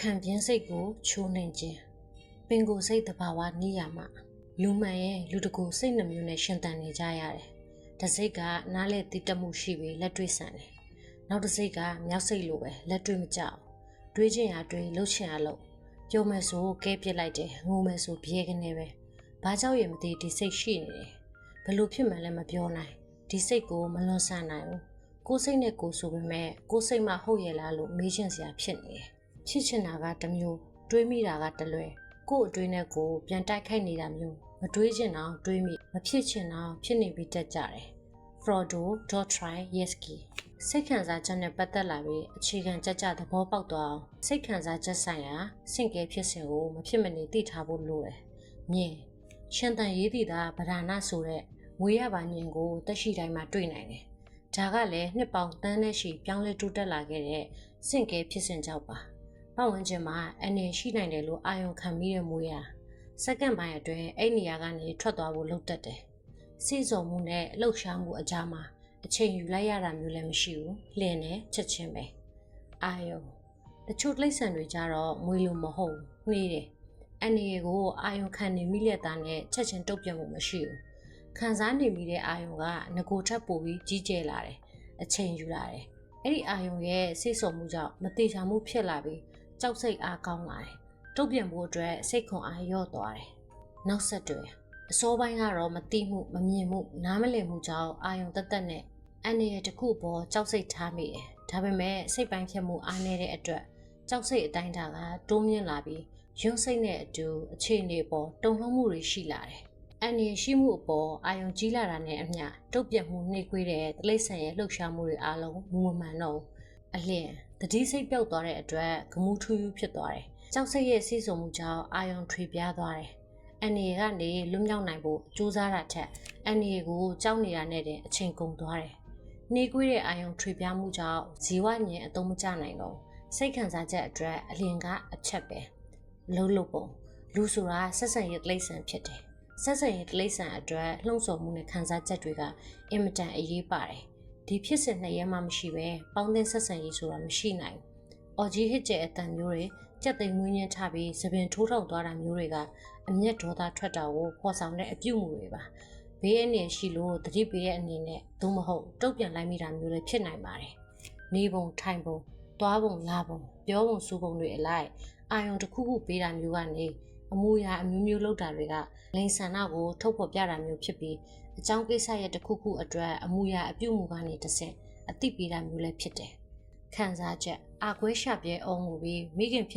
ခံပြင်းစိတ်ကိုချိုးနှိမ်ခြင်းပင်ကိုယ်စိတ်တဘာဝနေရမှာလူမှန်ရဲ့လူတကူစိတ်နှမျိုးနဲ့ရှင်သန်နေကြရတယ်။တစ်စိတ်ကနားလေတည်တမှုရှိပြီးလက်တွေ့ဆန်တယ်။နောက်တစ်စိတ်ကမြောက်စိတ်လိုပဲလက်တွေ့မကြောက်။တွေးခြင်းရတွေးလှုပ်ချင်ရလို့ပြောမယ်ဆိုကဲပြစ်လိုက်တယ်ငိုမယ်ဆိုပြေကနေပဲ။ဘာကြောက်ရမသိဒီစိတ်ရှိနေတယ်။ဘယ်လိုဖြစ်မှန်းလည်းမပြောနိုင်။ဒီစိတ်ကိုမလွန်ဆန်နိုင်ဘူး။ကိုယ်စိတ်နဲ့ကိုယ်ဆိုပေမဲ့ကိုယ်စိတ်မှဟုတ်ရဲ့လားလို့မေးချင်စရာဖြစ်နေတယ်။ချစ်ချင်တာကတစ်မျိုးတွေးမိတာကတစ်လွဲကို့အတွေးနဲ့ကိုပြန်တိုက်ခိုက်နေတာမျိုးမတွေးချင်အောင်တွေးမိမဖြစ်ချင်အောင်ဖြစ်နေပြီးတက်ကြတယ်။ Frodo Dostoevsky စိတ်ခံစားချက်နဲ့ပတ်သက်လာပြီးအခြေခံကြကြသဘောပေါက်သွားအောင်စိတ်ခံစားချက်ဆိုင်ရာစင့်ကဲဖြစ်စဉ်ကိုမဖြစ်မနေသိထားဖို့လိုတယ်။မြင်ရှင်သန်ရေးတည်တာဗဒနာဆိုတဲ့ငွေရပါညင်ကိုတက်ရှိတိုင်းမှာတွေ့နိုင်တယ်။ဒါကလည်းနှစ်ပေါင်းတန်းနဲ့ရှိပြောင်းလဲတိုးတက်လာခဲ့တဲ့စင့်ကဲဖြစ်စဉ်ကြောင့်ပါ။ပတ်ဝန်းကျင်မှာအနေရှိနိုင်တယ်လို့အာရုံခံမိတဲ့မွေးရစက္ကန့်ပိုင်းအတွင်းအဲ့နေရာကနေထွက်သွားဖို့လုပ်တတ်တယ်။စိတ်စုံမှုနဲ့လှုပ်ရှားမှုအကြားမှာအချိန်ယူလိုက်ရတာမျိုးလည်းမရှိဘူး။လင်းနဲ့ချက်ချင်းပဲ။အာယုံတချို့တိရစ္ဆာန်တွေကြတော့မွေးလို့မဟုတ်ဘူး။နှေးတယ်။အနေကိုအာယုံခံနေမိလက်သားနဲ့ချက်ချင်းတုတ်ပြတ်မှုမရှိဘူး။ခံစားနေမိတဲ့အာယုံကငကိုထပ်ပိုပြီးကြီးကျယ်လာတယ်။အချိန်ယူလာတယ်။အဲ့ဒီအာယုံရဲ့စိတ်ဆုံမှုကြောင့်မတိချာမှုဖြစ်လာပြီးကြောက်စိတ်အားကောင်းလာတယ်။တုတ်ပြန်ဖို့အတွက်စိတ်ခွန်အားလျော့သွားတယ်။နောက်ဆက်တွဲအစောပိုင်းကတော့မတိမှုမမြင်မှုနားမလည်မှုကြောင့်အာယုံတက်တက်နဲ့အနေရတစ်ခုပေါ်ကြောက်စိတ်ထားမိတယ်။ဒါပေမဲ့စိတ်ပိုင်းဖြတ်မှုအားနည်းတဲ့အတွက်ကြောက်စိတ်အတိုင်းတာကတိုးမြင့်လာပြီးယွန်းစိတ်နဲ့အတူအခြေအနေပေါ်တုန်လှုပ်မှုတွေရှိလာတယ်။အနေရှိမှုအပေါ်အာယုံကြီးလာတာနဲ့အမျှတုတ်ပြတ်မှုနှိမ့်ခွေးတဲ့တိရစ္ဆာန်ရဲ့လှုပ်ရှားမှုတွေအားလုံးမူမမှန်တော့အလျင်တတိစိတ်ပြောက်သွားတဲ့အတွက်ဂမှုထူးထူးဖြစ်သွားတယ်။ကြောက်စိတ်ရဲ့စီးစုံမှုကြောင့်အာယုံထွေပြားသွားတယ်။အနေကနေလွတ်မြောက်နိုင်ဖို့ကြိုးစားတာထက်အနေကိုကြောက်နေတာနဲ့တင်အချိန်ကုန်သွားတယ်။နှေးကွေးတဲ့အာယုံထွေပြားမှုကြောင့်ဇီဝညင်အသုံးမကျနိုင်တော့စိတ်ခံစားချက်အတွက်အလျင်ကအချက်ပဲ။လှုပ်လှုပ်ပုံလူဆိုတာဆက်ဆံရေးတိရစ္ဆာန်ဖြစ်တယ်။ဆက်ဆံရေးတိရစ္ဆာန်အတွက်လှုံ့ဆော်မှုနဲ့ခံစားချက်တွေကအင်မတန်အရေးပါတယ်။ဒီဖြစ်စဉ်နှစ်ရဲမှမရှိပဲပေါင်းသင်းဆက်ဆံရေးဆိုတာမရှိနိုင်ဘူး။အော်ကြီးဟစ်ကျဲအတန်မျိုးတွေကြက်သိမ်မွေးညင်းချပြီးသပင်ထိုးထောက်သွားတာမျိုးတွေကအမျက်ဒေါသထွက်တာကိုပေါ်ဆောင်တဲ့အပြုမှုတွေပါ။ဘေးအနေရှိလို့တတိပေးတဲ့အနေနဲ့သို့မဟုတ်တုတ်ပြန်လိုက်မိတာမျိုးလည်းဖြစ်နိုင်ပါတယ်။နေပုံထိုင်ပုံသွားပုံလာပုံပြောပုံဆိုပုံတွေအလိုက်အာယုံတစ်ခုခုပေးတာမျိုးကနေအမူအရာအမျိုးမျိုးလုပ်တာတွေကလိန်ဆန္ဒကိုထုတ်ဖော်ပြတာမျိုးဖြစ်ပြီးအကြောင်းကိစ္စရဲ့တစ်ခုခုအတွက်အမူအရာအပြုမှုကနေတစ်ဆင့်အသိပေးတာမျိုးလည်းဖြစ်တယ်။ခံစားချက်အာကွဲရှာပြဲအောင်မှုပြီးမိခင်ဖြစ်